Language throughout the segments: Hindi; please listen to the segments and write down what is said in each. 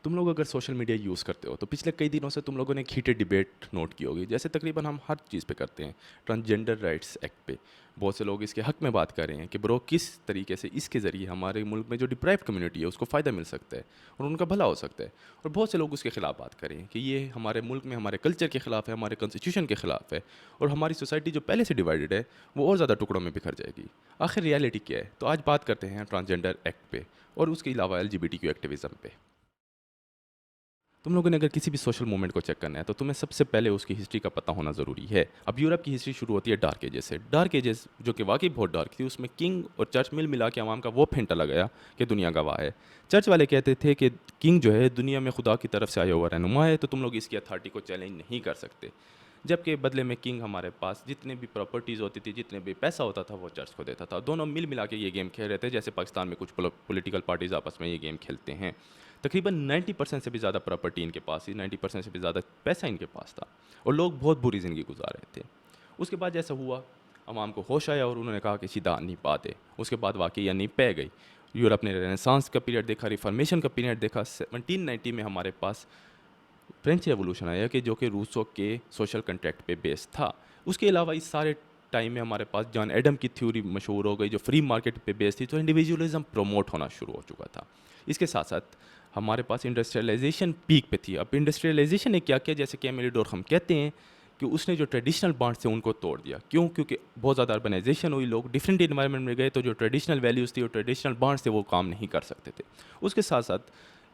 तुम लोग अगर सोशल मीडिया यूज़ करते हो तो पिछले कई दिनों से तुम लोगों ने एक हीटेड डिबेट नोट की होगी, जैसे तकरीबन हम हर चीज़ पे करते हैं। ट्रांसजेंडर राइट्स एक्ट पे बहुत से लोग इसके हक में बात कर रहे हैं कि ब्रो किस तरीके से इसके ज़रिए हमारे मुल्क में जो डिप्राइव्ड कम्युनिटी है उसको फ़ायदा मिल सकता है और उनका भला हो सकता है। और बहुत से लोग उसके ख़िलाफ़ बात कर रहे हैं कि ये हमारे मुल्क में हमारे कल्चर के ख़िलाफ़ है, हमारे कॉन्स्टिट्यूशन के ख़िलाफ़ है और हमारी सोसाइटी जो पहले से डिवाइडेड है वो और ज़्यादा टुकड़ों में बिखर जाएगी। आखिर रियलिटी क्या है? तो आज बात करते हैं ट्रांसजेंडर एक्ट पे और उसके अलावा एलजीबीटीक्यू एक्टिविज़म पे। तुम लोगों ने अगर किसी भी सोशल मूवमेंट को चेक करना है तो तुम्हें सबसे पहले उसकी हिस्ट्री का पता होना ज़रूरी है। अब यूरोप की हिस्ट्री शुरू होती है डार्क एजेस से। डार्क एजेस जो कि वाकई बहुत डार्क थी, उसमें किंग और चर्च मिल मिला के आवाम का वो फेंटा लगाया कि दुनिया गवाह है। चर्च वाले कहते थे कि किंग जो है दुनिया में खुदा की तरफ से आया हुआ रहनुमा है, तो तुम लोग इसकी अथॉरिटी को चैलेंज नहीं कर सकते। जबकि बदले में किंग हमारे पास जितने भी प्रॉपर्टीज़ होती थी, जितने भी पैसा होता था, वो चर्च को देता था। दोनों मिल मिला के ये गेम खेल रहे थे, जैसे पाकिस्तान में कुछ पॉलिटिकल पार्टीज़ आपस में ये गेम खेलते हैं। तकरीबन 90% से भी ज़्यादा प्रॉपर्टी इनके पास थी, 90% से भी ज़्यादा पैसा इनके पास था और लोग बहुत बुरी ज़िंदगी गुजार रहे थे। उसके बाद जैसा हुआ, अवाम को होश आया और उन्होंने कहा कि सीधा नहीं पाते। उसके बाद वाकई नहीं पै गई। यूरोप ने रेनेसांस का पीरियड देखा, रिफॉर्मेशन का पीरियड देखा। 1790 में हमारे पास फ्रेंच रेवोल्यूशन आया कि जो कि रूसो के सोशल कंट्रैक्ट पे बेस्ड था। उसके अलावा इस सारे टाइम में हमारे पास जॉन एडम की थ्योरी मशहूर हो गई जो फ्री मार्केट पे बेस्ड थी, तो इंडिविजुअलिज्म प्रमोट होना शुरू हो चुका था। इसके साथ साथ हमारे पास इंडस्ट्रियलाइजेशन पीक पे थी। अब इंडस्ट्रियलाइजेशन ने क्या किया, जैसे कि एमिली डोर हम कहते हैं कि उसने जो ट्रेडिशनल बॉन्ड्स थे उनको तोड़ दिया। क्यों? क्योंकि बहुत ज़्यादा अर्बनाइजेशन हुई, लोग डिफरेंट इन्वायरमेंट में गए, तो जो ट्रेडिशनल वैल्यूज़ थी और ट्रेडिशनल बॉन्ड्स थे वो काम नहीं कर सकते थे। उसके साथ साथ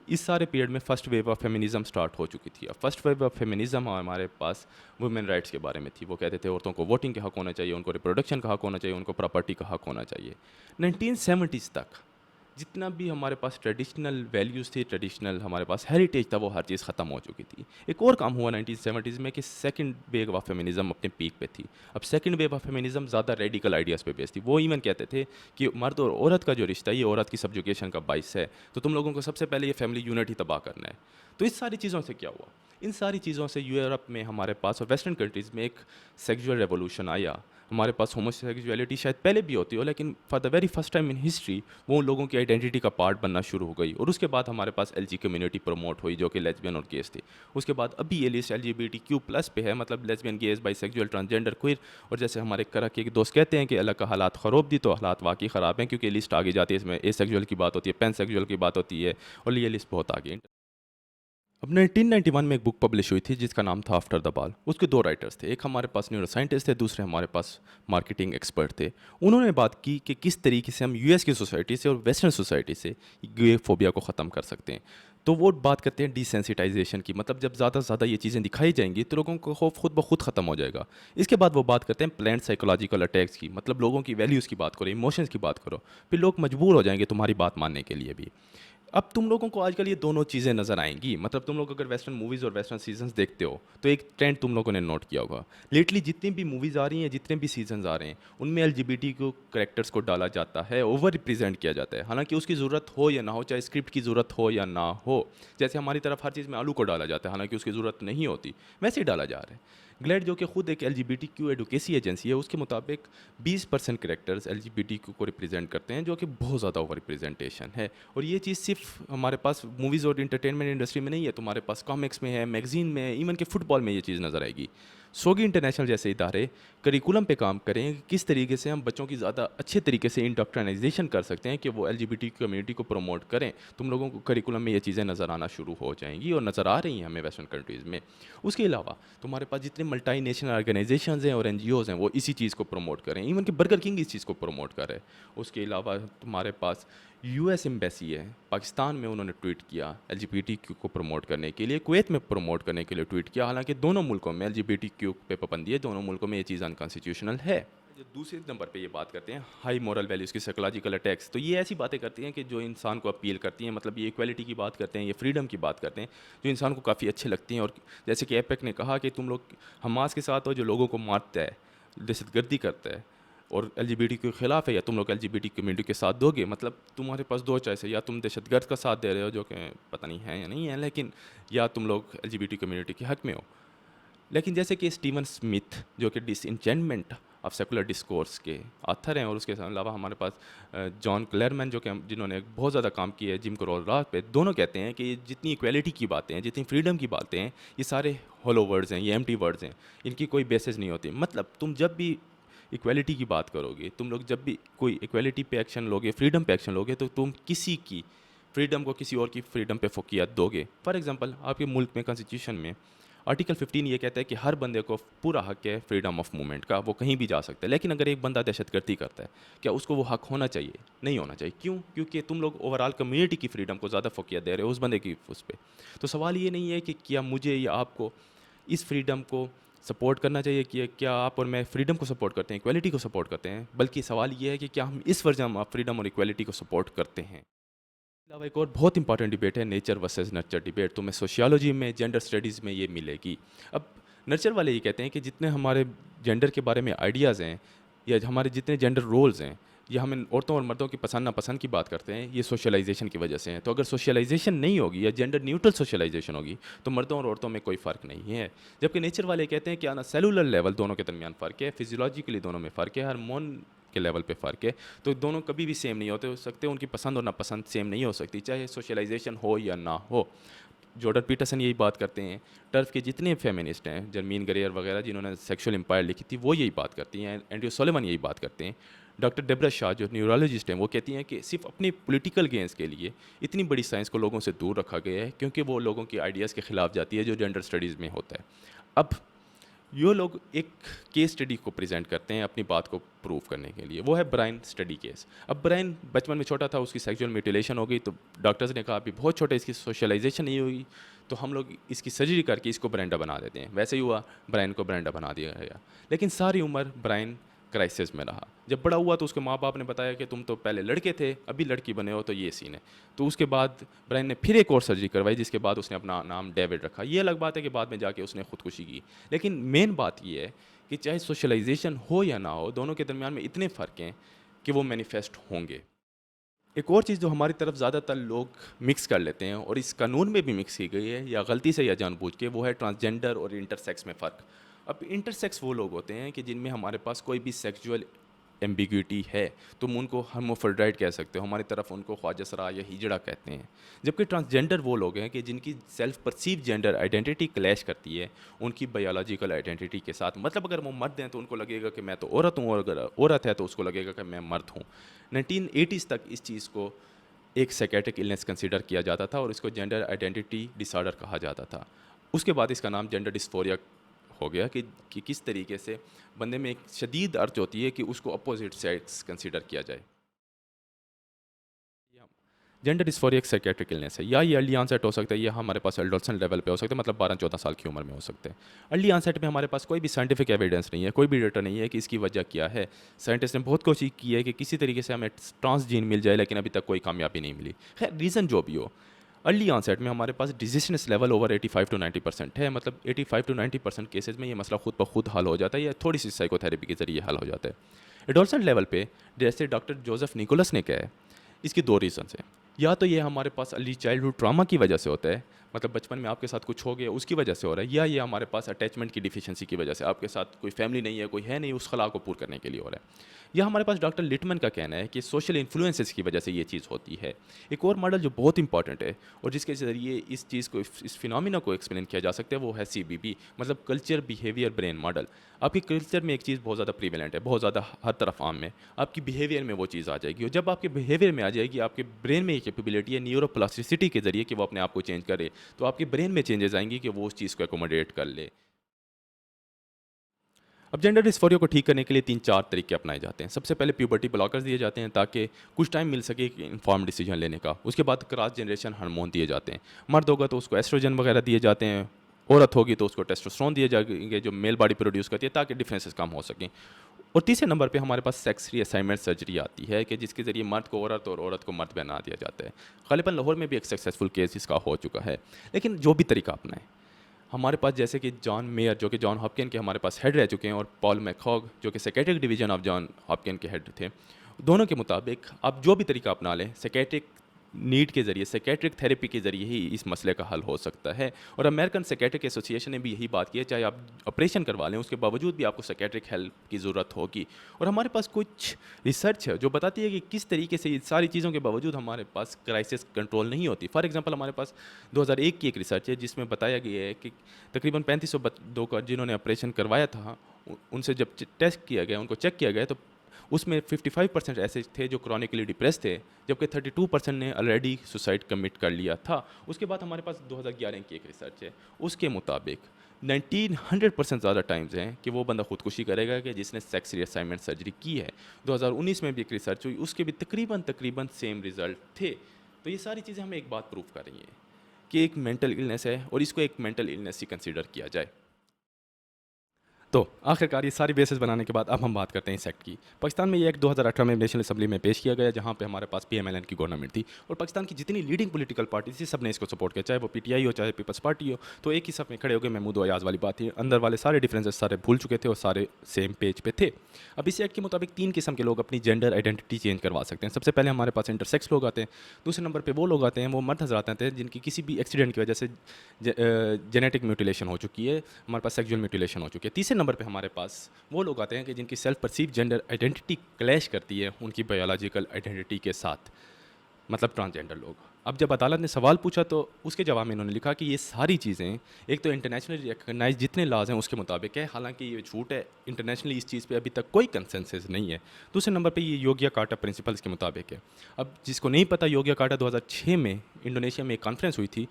इस सारे पीरियड में first wave of feminism start हो चुकी थी। अब फर्स्ट वेव ऑफ फेमिनिज्म हमारे पास वुमेन राइट्स के बारे में थी। वो कहते थे औरतों को वोटिंग के हक होना चाहिए, उनको रिप्रोडक्शन का हक होना चाहिए, उनको प्रॉपर्टी का हक होना चाहिए। 1970s तक जितना भी हमारे पास ट्रेडिशनल वैल्यूज़ थी, ट्रेडिशनल हमारे पास हेरिटेज था, वो हर चीज़ ख़त्म हो चुकी थी। एक और काम हुआ 1970s में कि सेकंड वेव ऑफ फेमिनिज्म अपने पीक पे थी। अब सेकंड वेव ऑफ फेमिनिज्म ज़्यादा रेडिकल आइडियाज़ पे बेस्ड थी। वो इवन कहते थे कि मर्द और औरत का जो रिश्ता है ये औरत की सब्जुकेशन का बाइस है, तो तुम लोगों को सबसे पहले ये फैमिली यूनिट ही तबाह करना है। तो इस सारी चीज़ों से क्या हुआ? इन सारी चीज़ों से यूरोप में हमारे पास और वेस्टर्न कंट्रीज़ में एक सेक्सुअल रेवोल्यूशन आया। हमारे पास होमोसेक्सुअलिटी शायद पहले भी होती हो, लेकिन for the very first time in history वो उन लोगों की आइडेंटिटी का पार्ट बनना शुरू हो गई। और उसके बाद हमारे पास एलजी कम्युनिटी प्रमोट हुई जो कि लेस्बियन और गेस थे। उसके बाद अभी ये लिस्ट LGBTQ+ पे है, मतलब lesbian, gays, bisexual, transgender, queer. और जैसे हमारे करा के एक दोस्त कहते हैं कि अल्लाह का हालात ख़राब दी, तो हालात वाकई ख़राब हैं, क्योंकि लिस्ट आगे जाती है। इसमें एसेक्सुअल की बात होती है, पेनसेक्सुअल की बात होती है और ये लिस्ट बहुत आगे है। अब 1991 में एक बुक पब्लिश हुई थी जिसका नाम था आफ्टर द बॉल। उसके दो राइटर्स थे, एक हमारे पास न्यूरो साइंटिस्ट थे, दूसरे हमारे पास मार्केटिंग एक्सपर्ट थे। उन्होंने बात की कि किस तरीके से हम यूएस की सोसाइटी से और वेस्टर्न सोसाइटी से गे फोबिया को ख़त्म कर सकते हैं। तो वो बात करते हैं डिसेंसिटाइजेशन की, मतलब जब ज़्यादा से ज़्यादा ये चीज़ें दिखाई जाएंगी तो लोगों को खौफ खुद ब खुद ख़त्म हो जाएगा। इसके बाद वो बात करते हैं प्लान्ड साइकोलॉजिकल अटैक्स की, मतलब लोगों की वैल्यूज़ की बात करो, इमोशंस की बात करो, फिर लोग मजबूर हो जाएंगे तुम्हारी बात मानने के लिए भी। अब तुम लोगों को आजकल ये दोनों चीज़ें नज़र आएंगी। मतलब तुम लोग अगर वेस्टर्न मूवीज़ और वेस्टर्न सीजन्स देखते हो तो एक ट्रेंड तुम लोगों ने नोट किया होगा। लेटली जितनी भी मूवीज़ आ रही हैं, जितने भी सीजन्स आ रहे हैं, उनमें LGBT को करेक्टर्स को डाला जाता है, ओवर रिप्रेजेंट किया जाता है, हालांकि उसकी ज़रूरत हो या ना हो, चाहे स्क्रिप्ट की ज़रूरत हो या ना हो। जैसे हमारी तरफ हर चीज़ में आलू को डाला जाता है, हालांकि उसकी ज़रूरत नहीं होती, वैसे ही डाला जा रहा है। ग्लैड जो कि खुद एक LGBTQ एडवोकेसी एजेंसी है, उसके मुताबिक 20% करेक्टर्स LGBTQ को रिप्रेजेंट करते हैं, जो कि बहुत ज़्यादा ओवर रिप्रेजेंटेशन है। और ये चीज़ सिर्फ हमारे पास मूवीज़ और इंटरटेनमेंट इंडस्ट्री में नहीं है, तुम्हारे पास कॉमिक्स में है, मैगजीन में है, इवन के फुटबॉल में ये चीज़ नज़र आएगी। सोगी इंटरनेशनल जैसे इदारे करिकुलम पे काम करें कि किस तरीके से हम बच्चों की ज़्यादा अच्छे तरीके से इंडोक्ट्राइजेशन कर सकते हैं कि वो LGBT कम्युनिटी को प्रमोट करें। तुम लोगों को करिकुलम में ये चीज़ें नज़र आना शुरू हो जाएंगी और नज़र आ रही हैं हमें वेस्टर्न कंट्रीज़ में। उसके अलावा तुम्हारे पास जितने मल्टी नेशनल ऑर्गेनाइजेशंस हैं और NGOs हैं, वो इसी चीज़ को प्रमोट करें। इवन कि बर्गर किंग इस चीज़ को प्रमोट कर रहे हैं। उसके अलावा तुम्हारे पास US एम्बेसी है, पाकिस्तान में उन्होंने ट्वीट किया LGBTQ को प्रमोट करने के लिए, कुवैत में प्रमोट करने के लिए ट्वीट किया। हालांकि दोनों मुल्कों में LGBTQ पे पाबंदी है, दोनों मुल्कों में ये चीज़ अनकॉन्स्टिट्यूशनल है। जो दूसरे नंबर पे ये बात करते हैं हाई मॉरल वैल्यूज़ की, साइकोलॉजिकल अटैक्स, तो ये ऐसी बातें करती हैं कि जो इंसान को अपील करती हैं। मतलब ये इक्वालिटी की बात करते हैं, ये फ्रीडम की बात करते हैं, जो इंसान को काफ़ी अच्छे लगती हैं। और जैसे कि एपेक ने कहा कि तुम लोग हमास के साथ हो जो लोगों को मारता है, दहशतगर्दी करता है और LGBT के खिलाफ है, या तुम लोग LGBT कम्युनिटी के साथ दोगे। मतलब तुम्हारे पास दो चॉइस है, या तुम दहशतगर्द का साथ दे रहे हो जो कि पता नहीं है या नहीं है, लेकिन या तुम लोग LGBT कम्युनिटी के हक में हो। लेकिन जैसे कि स्टीवन स्मिथ जो कि डिसइंटेनमेंट ऑफ सेकुलर डिस्कोर्स के ऑथर हैं, और उसके अलावा हमारे पास जॉन क्लेरमैन जो कि जिन्होंने बहुत ज़्यादा काम किया है जिम क्रोल रात पे, दोनों कहते हैं कि जितनी इक्वेलिटी की बातें हैं, जितनी फ्रीडम की बातें हैं, ये सारे होलो वर्ड्स हैं, ये एम्प्टी वर्ड्स हैं, इनकी कोई बेसिस नहीं होती। मतलब तुम जब भी इक्वेलिटी की बात करोगे, तुम लोग जब भी कोई इक्वेलिटी पे एक्शन लोगे, फ्रीडम पे एक्शन लोगे, तो तुम किसी की फ्रीडम को किसी और की फ्रीडम पे फोकियत दोगे। फॉर एग्जांपल, आपके मुल्क में कॉन्स्टिट्यूशन में आर्टिकल 15 ये कहता है कि हर बंदे को पूरा हक है फ्रीडम ऑफ मूवमेंट का, वो कहीं भी जा सकता है। लेकिन अगर एक बंदा दहशतगर्दी करता है, क्या उसको वो हक होना चाहिए? नहीं होना चाहिए। क्यों? क्योंकि तुम लोग ओवरऑल कम्युनिटी की फ्रीडम को ज़्यादा फोकियत दे रहे हो उस बंदे की उस पर। तो सवाल ये नहीं है कि क्या मुझे या आपको इस फ्रीडम को सपोर्ट करना चाहिए, कि क्या आप और मैं फ्रीडम को सपोर्ट करते हैं, इक्वालिटी को सपोर्ट करते हैं, बल्कि सवाल ये है कि क्या हम इस वर्जन ऑफ फ्रीडम और इक्वालिटी को सपोर्ट करते हैं। अलावा एक और बहुत इंपॉर्टेंट डिबेट है नेचर वर्सेस नर्चर डिबेट। तो मैं सोशियोलॉजी में, जेंडर स्टडीज़ में ये मिलेगी। अब नर्चर वाले ये कहते हैं कि जितने हमारे जेंडर के बारे में आइडियाज़ हैं, या हमारे जितने जेंडर रोल्स हैं, या हम औरतों और मर्दों की पसंद नापसंद की बात करते हैं, ये सोशलाइजेशन की वजह से है। तो अगर सोशलाइजेशन नहीं होगी या जेंडर न्यूट्रल सोशलाइजेशन होगी, तो मर्दों और औरतों में कोई फ़र्क नहीं है। जबकि नेचर वाले कहते हैं कि आना सेलुलर लेवल दोनों के दरमियान फ़र्क है, फिजियोलॉजिकली दोनों में फ़र्क है, हार्मोन के लेवल पे फ़र्क है। तो दोनों कभी भी सेम नहीं होते हो सकते, उनकी पसंद और नापसंद सेम नहीं हो सकती, चाहे सोशलाइजेशन हो या ना हो। जॉर्डन पीटरसन यही बात करते हैं। टर्फ के जितने फेमिनिस्ट हैं, जर्मीन ग्रेयर वगैरह जिन्होंने सेक्सुअल एम्पायर लिखी थी, वो यही बात करती हैं। एंड्रयू सोलिवन यही बात करते हैं। डॉक्टर डेब्रा शाह जो न्यूरोलॉजिस्ट हैं, वो कहती हैं कि सिर्फ अपने पॉलिटिकल गेंस के लिए इतनी बड़ी साइंस को लोगों से दूर रखा गया है, क्योंकि वो लोगों की आइडियाज़ के खिलाफ जाती है जो जेंडर स्टडीज़ में होता है। अब ये लोग एक केस स्टडी को प्रेजेंट करते हैं अपनी बात को प्रूव करने के लिए, वो है ब्रायन स्टडी केस। अब ब्रायन बचपन में छोटा था, उसकी सेक्सुअल म्यूटिलेशन हो गई, तो डॉक्टर्स ने कहा अभी बहुत छोटा, इसकी सोशलाइजेशन नहीं हुई, तो हम लोग इसकी सर्जरी करके इसको ब्रेंडा बना देते हैं। वैसे ही हुआ, ब्रायन को ब्रेंडा बना दिया गया। लेकिन सारी उम्र ब्रायन क्राइसिस में रहा। जब बड़ा हुआ तो उसके माँ बाप ने बताया कि तुम तो पहले लड़के थे, अभी लड़की बने हो, तो ये सीन है। तो उसके बाद ब्रायन ने फिर एक और सर्जरी करवाई, जिसके बाद उसने अपना नाम डेविड रखा। ये अलग बात है कि बाद में जाके उसने खुदकुशी की। लेकिन मेन बात ये है कि चाहे सोशलाइजेशन हो या ना हो, दोनों के दरमियान में इतने फ़र्क हैं कि वो मैनिफेस्ट होंगे। एक और चीज़ जो हमारी तरफ ज़्यादातर लोग मिक्स कर लेते हैं, और इस कानून में भी मिक्स की गई है या गलती से या जानबूझ के, वो है ट्रांसजेंडर और इंटरसेक्स में फ़र्क। अब इंटरसेक्स वो लोग होते हैं कि जिनमें हमारे पास कोई भी सेक्सुअल एम्बिग्यूटी है, तुम उनको हर्माफ्रोडाइट कह सकते हो, हमारी तरफ उनको ख्वाजसरा या हिजड़ा कहते हैं। जबकि ट्रांसजेंडर वो लोग हैं कि जिनकी self perceive gender identity clash करती है उनकी बायोलॉजिकल आइडेंटिटी के साथ। मतलब अगर वो मर्द हैं तो उनको लगेगा कि मैं तो औरत हूँ, और अगर औरत है तो उसको लगेगा कि मैं मर्द हूँ। 1980s तक इस चीज़ को एक साइकेट्रिक इलनेस कंसीडर किया जाता था, और इसको जेंडर आइडेंटिटी डिसऑर्डर कहा जाता था। उसके बाद इसका नाम जेंडर डिस्फोरिया हो गया कि किस तरीके से बंदे में एक शदीद अर्ज होती है कि उसको अपोजिट सेक्स कंसीडर किया जाए। जेंडर डिस्फोरिया एक साइकेट्रिक इलनेस है, या ये अर्ली ऑनसेट हो सकता है, या हमारे पास एडोलसेंट लेवल पे हो सकता है, मतलब 12-14 साल की उम्र में हो सकते हैं। अर्ली ऑनसेट में हमारे पास कोई भी साइंटिफिक एविडेंस नहीं है, कोई भी डेटा नहीं है कि इसकी वजह क्या है। साइंटिस्ट ने बहुत कोशिश की है कि किसी तरीके से हमें ट्रांस जीन मिल जाए, लेकिन अभी तक कोई कामयाबी नहीं मिली। खैर, रीज़न जो भी हो, अर्ली ऑनसेट में हमारे पास डिजीजनेस लेवल ओवर 85 to 90% है। मतलब 85 to 90% केसेज में ये मसला खुद ब खुद हल हो जाता है, या थोड़ी सी साइकोथेरेपी के जरिए हल हो जाता है। एडोलसेंट लेवल पे, जैसे डॉक्टर जोसेफ निकोलस ने कहा है, इसकी दो रीजंस हैं। या तो ये हमारे पास अर्ली चाइल्डहुड ट्रॉमा की वजह से होता है, मतलब बचपन में आपके साथ कुछ हो गया उसकी वजह से हो रहा है, या ये हमारे पास अटैचमेंट की डिफिशिएंसी की वजह से, आपके साथ कोई फैमिली नहीं है, कोई है नहीं, उस खला को पूरा करने के लिए हो रहा है। या हमारे पास डॉक्टर लिटमन का कहना है कि सोशल इन्फ्लुएंसेस की वजह से ये चीज़ होती है। एक और मॉडल जो बहुत इंपॉर्टेंट है और जिसके ज़रिए इस चीज़ को, इस फिनोमिना को एक्सप्लेन किया जा सकता है, वो है CBB, मतलब कल्चर बिहेवियर ब्रेन मॉडल। आपके कल्चर में एक चीज़ बहुत ज़्यादा प्रीवेलेंट है, बहुत ज़्यादा हर तरफ आम है, आपकी बिहेवियर में वो चीज़ आ जाएगी, और जब आपके बिहेवियर में आ जाएगी, आपके ब्रेन में ये कैपेबिलिटी है न्यूरोप्लास्टिसिटी के ज़रिए कि वो अपने आप को चेंज करे, तो आपके ब्रेन में चेंजेस आएंगी कि वो उस चीज़ को एकोमोडेट कर ले। अब जेंडर डिस्फोरिया को ठीक करने के लिए 3-4 तरीके अपनाए जाते हैं। सबसे पहले प्यूबर्टी ब्लॉकर्स दिए जाते हैं ताकि कुछ टाइम मिल सके इन्फॉर्म डिसीजन लेने का। उसके बाद क्रॉस जनरेशन हार्मोन दिए जाते हैं। मर्द होगा तो उसको एस्ट्रोजन वगैरह दिए जाते हैं, औरत होगी तो उसको टेस्टोस्टेरोन दिए जाएंगे जो मेल बॉडी प्रोड्यूस करती है, ताकि डिफरेंसेस कम हो सकें। और तीसरे नंबर पे हमारे पास सेक्स रीअसाइनमेंट सर्जरी आती है कि जिसके ज़रिए मर्द को औरत और औरत को मर्द बना दिया जाता है। ग़ालिबन लाहौर में भी एक सक्सेसफुल केस इसका हो चुका है। लेकिन जो भी तरीका अपनाएं, हमारे पास जैसे कि जॉन मेयर जो कि जॉन हॉपकिन के हमारे पास हेड रह चुके हैं, और पॉल मैकहॉग जो कि psychiatric division of John Hopkin के हेड थे, दोनों के मुताबिक आप जो भी तरीका अपना लें, साइकेट्रिक नीड के ज़रिए, साइकियाट्रिक थेरेपी के ज़रिए ही इस मसले का हल हो सकता है। और अमेरिकन साइकियाट्रिक एसोसिएशन ने भी यही बात की है, चाहे आप ऑपरेशन करवा लें, उसके बावजूद भी आपको साइकियाट्रिक हेल्प की ज़रूरत होगी। और हमारे पास कुछ रिसर्च है जो बताती है कि किस तरीके से ये सारी चीज़ों के बावजूद हमारे पास क्राइसिस कंट्रोल नहीं होती। फॉर एग्जांपल हमारे पास 2001 की एक रिसर्च है जिसमें बताया गया है कि तकरीबन 3500 बच्चों का जिन्होंने ऑपरेशन करवाया था, उनसे जब टेस्ट किया गया, उनको चेक किया गया, तो उसमें 55% ऐसे थे जो क्रॉनिकली डिप्रेस थे, जबकि 32% ने ऑलरेडी सुसाइड कमिट कर लिया था। उसके बाद हमारे पास 2011 की एक रिसर्च है, उसके मुताबिक 1900% ज़्यादा टाइम्स हैं कि वो बंदा खुदकुशी करेगा कि जिसने सेक्स रीअसाइनमेंट सर्जरी की है। 2019 में भी एक रिसर्च हुई, उसके भी तकरीबन सेम रिजल्ट थे। तो ये सारी चीज़ें हमें एक बात प्रूव कर रही हैं कि एक मेंटल इलनेस है और इसको एक मेंटल इलनेस ही कंसिडर किया जाए। तो आखिरकार ये सारी बेसिस बनाने के बाद अब हम बात करते हैं इस एक्ट की। पाकिस्तान में ये एक्ट 2018 में नेशनल असम्बली में पेश किया गया, जहाँ पे हमारे पास पीएमएलएन की गवर्नमेंट थी और पाकिस्तान की जितनी लीडिंग पॉलिटिकल पार्टी थी सब ने इसको सपोर्ट किया, चाहे वो पीटीआई हो चाहे पीपल्स पार्टी हो। तो एक ही सब में खड़े हो गए, महमूद अयाज वाली बात थी। अंदर वाले सारे डिफरेंसेस सारे भूल चुके थे और सारे सेम पेज पे थे। अब इस एक्ट के मुताबिक 3 किस्म के लोग अपनी जेंडर आइडेंटिटी चेंज करवा सकते हैं। सबसे पहले हमारे पास इंटरसेक्स लोग आते हैं, दूसरे नंबर पर वो लोग आते हैं, वो मर्द हजरात आते हैं जिनकी किसी भी एक्सीडेंट की वजह से जेनेटिक म्यूटिलेशन हो चुकी है, हमारे पास सेक्सुअल म्यूटिलेशन हो चुकी है। तीसरे नंबर पे हमारे पास वो लोग आते हैं कि जिनकी self perceive gender identity clash करती है उनकी बायोलॉजिकल आइडेंटिटी के साथ, मतलब ट्रांसजेंडर लोग। अब जब अदालत ने सवाल पूछा तो उसके जवाब में इन्होंने लिखा कि ये सारी चीज़ें एक तो इंटरनेशनली रिकगनाइज जितने लाज हैं उसके मुताबिक है, हालांकि ये झूठ है, इंटरनेशनली इस चीज़ पे अभी तक कोई कंसेंसस नहीं है। दूसरे नंबर पे ये योग्या कार्टा प्रिंसिपल्स के मुताबिक है। अब जिसको नहीं पता, योग्या कार्टा 2006 में इंडोनेशिया में एक कॉन्फ्रेंस हुई थी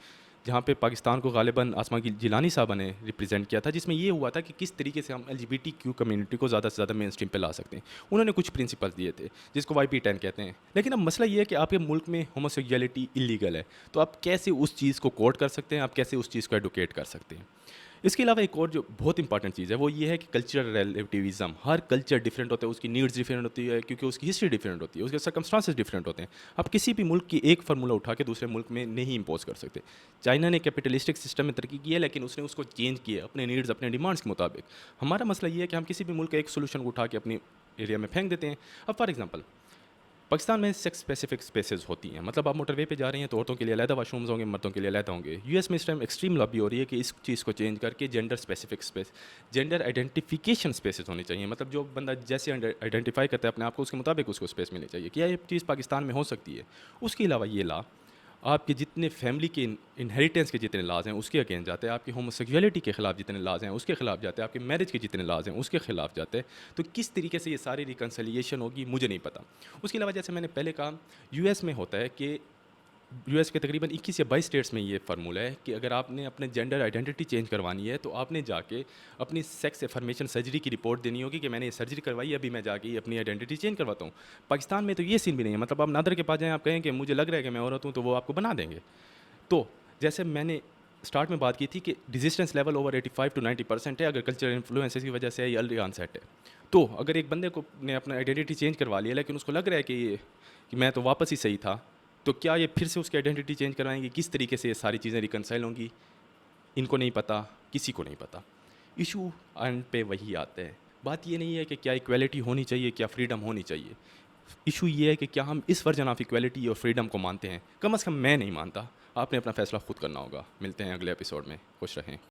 जहाँ पे पाकिस्तान को गालिबन आसमा जिलानी साहबा ने रिप्रेजेंट किया था, जिसमें ये हुआ था कि किस तरीके से हम एलजीबीटीक्यू कम्युनिटी को ज़्यादा से ज़्यादा मेन स्ट्रीम पे ला सकते हैं। उन्होंने कुछ प्रिंसिपल्स दिए थे जिसको YP10 कहते हैं। लेकिन अब मसला ये है कि आपके मुल्क में होमोसेक्सुअलिटी इलीगल है, तो आप कैसे उस चीज़ को कोड कर सकते हैं, आप कैसे उस चीज़ को एडवोकेट कर सकते हैं। इसके अलावा एक और जो बहुत इंपॉर्टेंट चीज़ है वो ये है कि कल्चरल रिलेटिविज़म। हर कल्चर डिफरेंट होता है, उसकी नीड्स डिफरेंट होती है क्योंकि उसकी हिस्ट्री डिफरेंट होती है, उसके सर्कमस्टांसेस डिफरेंट होते हैं। आप किसी भी मुल्क की एक फार्मूला उठा के दूसरे मुल्क में नहीं इम्पोज कर सकते। चाइना ने कैपिटलिस्टिक सिस्टम में तरक्की की है, लेकिन उसने उसको चेंज किया अपने नीड्स, अपने डिमांड्स के मुताबिक। हमारा मसला ये है कि हम किसी भी मुल्क का एक सोल्यूशन को उठा के अपनी एरिया में फेंक देते हैं। अब फॉर एग्जाम्पल पाकिस्तान में सेक्स स्पेसिफिक स्पेसेस होती हैं, मतलब आप मोटरवे पे जा रही हैं तो औरतों के लिए अलग वाशरूम्स होंगे, मर्दों के लिए अलग होंगे। यूएस में इस टाइम एक्सट्रीम लॉबी हो रही है कि इस चीज़ को चेंज करके gender specific space, gender identification spaces होने चाहिए। मतलब जो बंदा जैसे आइडेंटिफाई करता है अपने आप को, उसके मुताबिक उसको स्पेस मिलनी चाहिए। क्या ये चीज़ पाकिस्तान में हो सकती है? उसके अलावा ये ला आपके जितने फैमिली के इनहेरिटेंस के जितने लाज हैं उसके अगेंस्ट जाते हैं, आपकी होमोसेक्सुअलिटी के खिलाफ जितने लाज हैं उसके खिलाफ जाते हैं, आपके मैरिज के जितने लाज हैं उसके खिलाफ जाते हैं। तो किस तरीके से ये सारी रिकन्सिलिएशन होगी मुझे नहीं पता। उसके अलावा जैसे मैंने पहले कहा, यूएस में होता है कि यूएस के तकरीबन 21 या 22 स्टेट्स में ये फार्मूला है कि अगर आपने अपने जेंडर आइडेंटिटी चेंज करवानी है तो आपने जाके अपनी सेक्स एफर्मेशन सर्जरी की रिपोर्ट देनी होगी कि मैंने ये सर्जरी करवाई है, अभी मैं जाके अपनी आइडेंटिटी चेंज करवाता हूँ। पाकिस्तान में तो ये सीन भी नहीं है, मतलब आप नादर के पास जाएँ, आप कहें कि मुझे लग रहा है कि मैं औरत हूँ, तो वो आपको बना देंगे। तो जैसे मैंने स्टार्ट में बात की थी कि रेजिस्टेंस लेवल ओवर 85 to 90% है, अगर कल्चरल इन्फ्लुएंसेस की वजह से ये अर्ली ऑनसेट है। तो अगर एक बंदे को ने अपना आइडेंटिटी चेंज करवा लिया लेकिन उसको लग रहा है कि मैं तो वापस ही सही था, तो क्या ये फिर से उसकी आइडेंटिटी चेंज करवाएंगे? किस तरीके से ये सारी चीज़ें रिकनसाइल होंगी, इनको नहीं पता, किसी को नहीं पता। इशू एंड पे वही आता है। बात ये नहीं है कि क्या इक्वालिटी होनी चाहिए, क्या फ्रीडम होनी चाहिए। इशू ये है कि क्या हम इस वर्जन ऑफ इक्वालिटी और फ्रीडम को मानते हैं। कम से कम मैं नहीं मानता। आपने अपना फैसला खुद करना होगा। मिलते हैं अगले एपिसोड में। खुश रहें।